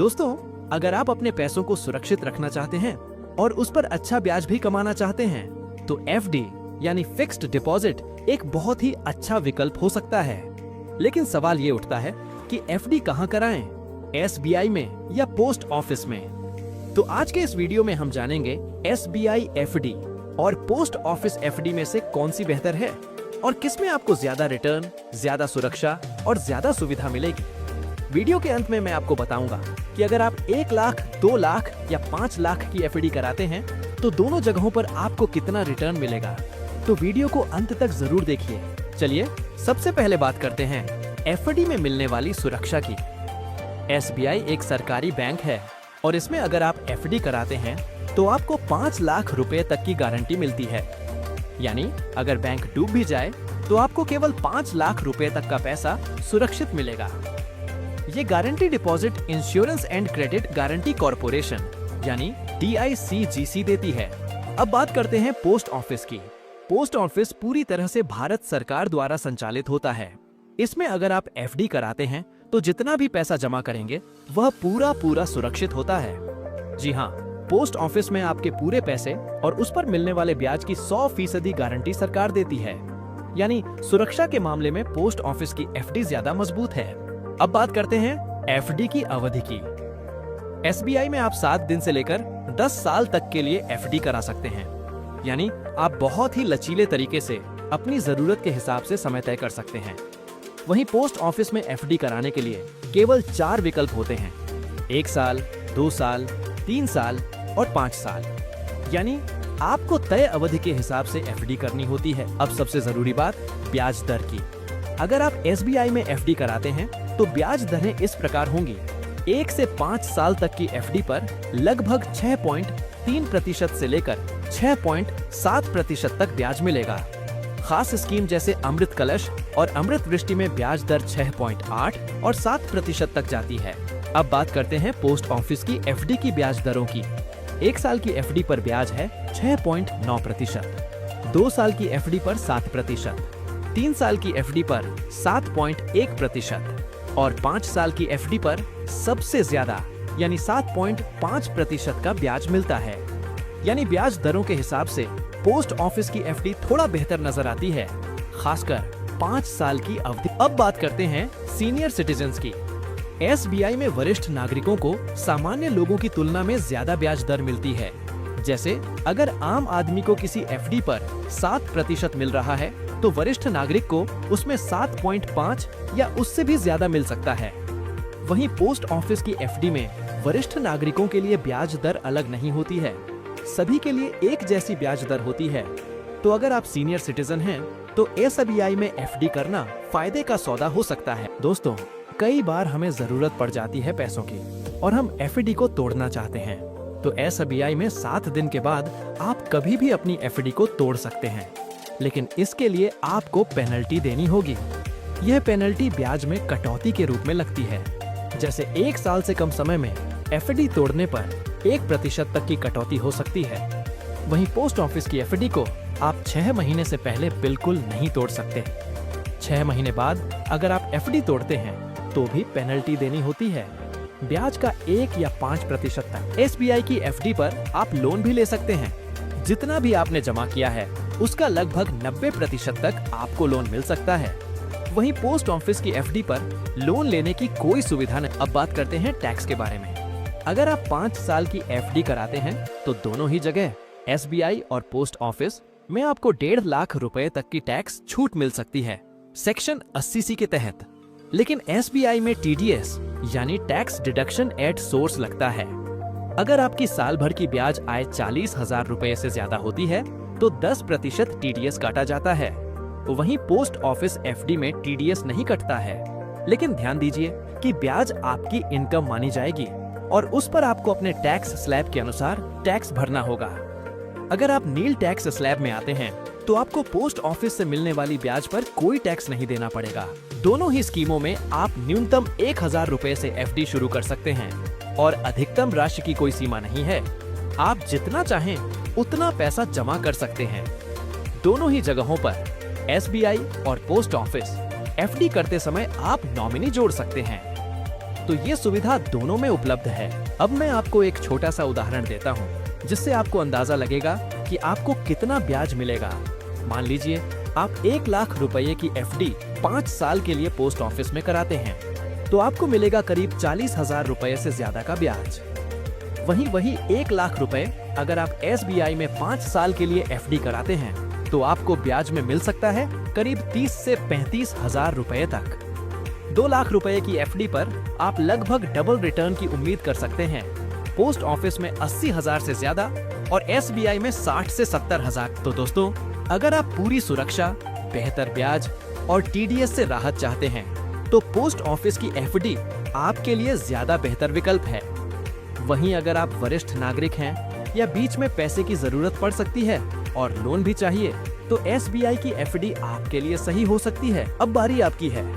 दोस्तों, अगर आप अपने पैसों को सुरक्षित रखना चाहते हैं और उस पर अच्छा ब्याज भी कमाना चाहते हैं, तो एफडी यानी फिक्स्ड डिपॉजिट एक बहुत ही अच्छा विकल्प हो सकता है। लेकिन सवाल ये उठता है कि एफडी कहाँ कराएं? एसबीआई में या पोस्ट ऑफिस में? तो आज के इस वीडियो में हम जानेंगे एसबीआई एफडी और पोस्ट ऑफिस एफडी में से कौन सी बेहतर है और किसमें आपको ज्यादा रिटर्न, ज्यादा सुरक्षा और ज्यादा सुविधा मिलेगी। वीडियो के अंत में मैं आपको बताऊंगा कि अगर आप 1 लाख, 2 लाख या 5 लाख की एफडी कराते हैं तो दोनों जगहों पर आपको कितना रिटर्न मिलेगा। तो वीडियो को अंत तक जरूर देखिए। चलिए सबसे पहले बात करते हैं एफडी में मिलने वाली सुरक्षा की। एसबीआई एक सरकारी बैंक है और इसमें अगर आप एफडी कराते हैं तो आपको 5 लाख रुपए तक की गारंटी मिलती है। यानी अगर बैंक डूब भी जाए तो आपको केवल 5 लाख रुपए तक का पैसा सुरक्षित मिलेगा। ये guarantee deposit insurance and credit guarantee corporation यानी DICGC देती है। अब बात करते हैं पोस्ट ऑफिस की। पोस्ट ऑफिस पूरी तरह से भारत सरकार द्वारा संचालित होता है। इसमें अगर आप एफडी कराते हैं तो जितना भी पैसा जमा करेंगे वह पूरा सुरक्षित होता है। जी हाँ, पोस्ट ऑफिस में आपके पूरे पैसे और उस पर मिलने वाले ब्याज की 100% गारंटी सरकार देती है। यानी सुरक्षा के मामले में पोस्ट ऑफिस की एफडी ज्यादा मजबूत है। अब बात करते हैं एफडी की अवधि की। एसबीआई में आप 7 दिन से लेकर 10 साल तक के लिए एफडी करा सकते हैं। यानी आप बहुत ही लचीले तरीके से अपनी जरूरत के हिसाब से समय तय कर सकते हैं। वहीं पोस्ट ऑफिस में एफडी कराने के लिए केवल 4 विकल्प होते हैं: 1 साल, 2 साल, 3 साल और 5 साल। यानी आपको तय अवधि के हिसाब से एफडी करनी होती है। अब सबसे जरूरी बात ब्याज दर की। अगर आप एसबीआई में एफडी कराते हैं तो ब्याज दरें इस प्रकार होंगी। 1 से 5 साल तक की एफडी पर लगभग 6.3% से लेकर 6.7% तक ब्याज मिलेगा। खास स्कीम जैसे अमृत कलश और अमृत वृष्टि में ब्याज दर 6.8 और 7% तक जाती है। अब बात करते हैं पोस्ट ऑफिस की एफडी की ब्याज दरों की। 1 साल की एफडी पर ब्याज है 6.9%, 2 साल की एफडी पर 7%, 3 साल की एफडी पर 7.1% और 5 साल की एफडी पर सबसे ज्यादा यानी 7.5% का ब्याज मिलता है। यानी ब्याज दरों के हिसाब से पोस्ट ऑफिस की एफडी थोड़ा बेहतर नजर आती है, खासकर 5 साल की अवधि। अब बात करते हैं सीनियर सिटीजन्स की। एसबीआई में वरिष्ठ नागरिकों को सामान्य लोगों की तुलना में ज्यादा ब्याज दर मिलती है। जैसे अगर आम आदमी को किसी एफडी पर 7% मिल रहा है तो वरिष्ठ नागरिक को उसमें 7.5 या उससे भी ज्यादा मिल सकता है। वहीं पोस्ट ऑफिस की एफडी में वरिष्ठ नागरिकों के लिए ब्याज दर अलग नहीं होती है, सभी के लिए एक जैसी ब्याज दर होती है। तो अगर आप सीनियर सिटीजन हैं तो एसबीआई में एफडी करना फायदे का सौदा हो सकता है। दोस्तों, कई बार हमें जरूरत पड़ जाती है पैसों की और हम एफडी को तोड़ना चाहते हैं, तो एसबीआई में 7 दिन के बाद आप कभी भी अपनी एफडी को तोड़ सकते हैं। लेकिन इसके लिए आपको पेनल्टी देनी होगी। यह पेनल्टी ब्याज में कटौती के रूप में लगती है। जैसे 1 साल से कम समय में एफडी तोड़ने पर 1% तक की कटौती हो सकती है। वहीं पोस्ट ऑफिस की एफडी को आप 6 महीने से पहले बिल्कुल नहीं तोड़ सकते। 6 महीने बाद अगर आप एफडी तोड़ते हैं तो भी पेनल्टी देनी होती है, ब्याज का 1 या 5% तक। एसबीआई की एफडी पर आप लोन भी ले सकते हैं। जितना भी आपने जमा किया है उसका लगभग 90% तक आपको लोन मिल सकता है। वहीं पोस्ट ऑफिस की एफडी पर लोन लेने की कोई सुविधा नहीं। अब बात करते हैं टैक्स के बारे में। अगर आप 5 साल की एफडी कराते हैं तो दोनों ही जगह एसबीआई और पोस्ट ऑफिस में आपको 1.5 लाख रुपए तक की टैक्स छूट मिल सकती है सेक्शन 80C के तहत। लेकिन एसबीआई में टीडीएस यानी टैक्स डिडक्शन एट सोर्स लगता है। अगर आपकी साल भर की ब्याज आय 40,000 रुपए से ज्यादा होती है तो 10% टीडीएस काटा जाता है। वहीं पोस्ट ऑफिस एफडी में टीडीएस नहीं कटता है। लेकिन ध्यान दीजिए कि ब्याज आपकी इनकम मानी जाएगी और उस पर आपको अपने टैक्स स्लैब के अनुसार टैक्स भरना होगा। अगर आप नील टैक्स स्लैब में आते हैं तो आपको पोस्ट ऑफिस से मिलने वाली ब्याज पर कोई टैक्स नहीं देना पड़ेगा। दोनों ही स्कीमों में आप न्यूनतम 1,000 रुपए से एफडी शुरू कर सकते हैं और अधिकतम राशि की कोई सीमा नहीं है। आप जितना चाहें उतना पैसा जमा कर सकते हैं। दोनों ही जगहों पर एसबीआई और पोस्ट ऑफिस एफडी करते समय आप नॉमिनी जोड़ सकते हैं। तो ये सुविधा दोनों में उपलब्ध है। अब मैं आपको एक छोटा सा उदाहरण देता हूँ, जिससे आपको अंदाजा लगेगा कि आपको कितना ब्याज मिलेगा। मान लीजिए आप 1 लाख रुपए की एफडी 5 साल के लिए पोस्ट ऑफिस में कराते हैं, तो आपको मिलेगा करीब 40,000 रुपए से ज्यादा का ब्याज। वही 1 लाख रुपए अगर आप SBI में 5 साल के लिए एफडी कराते हैं, तो आपको ब्याज में मिल सकता है करीब 30 से 35,000 रुपए तक। 2 लाख रुपए की एफडी पर आप लगभग डबल रिटर्न की उम्मीद कर सकते हैं। पोस्ट ऑफिस में 80,000 से ज्यादा और SBI में 60 से 70,000। तो दोस्तों, अगर आप पूरी सुरक्षा, बेहतर ब्याज और TDS से राहत चाहते हैं, तो पोस्ट ऑफिस की एफडी आपके लिए ज्यादा बेहतर विकल्प है। वहीं अगर आप वरिष्ठ नागरिक हैं या बीच में पैसे की जरूरत पड़ सकती है और लोन भी चाहिए, तो SBI की एफडी आपके लिए सही हो सकती है। अब बारी आपकी है।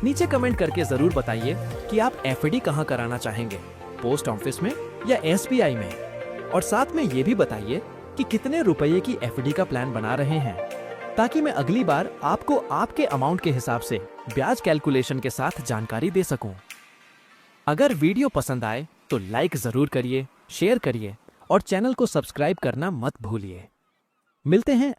नीचे कमेंट करके जरूर बताइए कि आप एफडी कहां कराना चाहेंगे, पोस्ट ऑफिस में या SBI में, और साथ में ये भी बताइए कि कितने रुपए की एफडी का प्लान बना रहे हैं, ताकि मैं अगली बार आपको आपके अमाउंट के हिसाब से ब्याज कैलकुलेशन के साथ जानकारी दे सकूं। अगर वीडियो पसंद आए तो लाइक जरूर करिए, शेयर करिए और चैनल को सब्सक्राइब करना मत भूलिए। मिलते हैं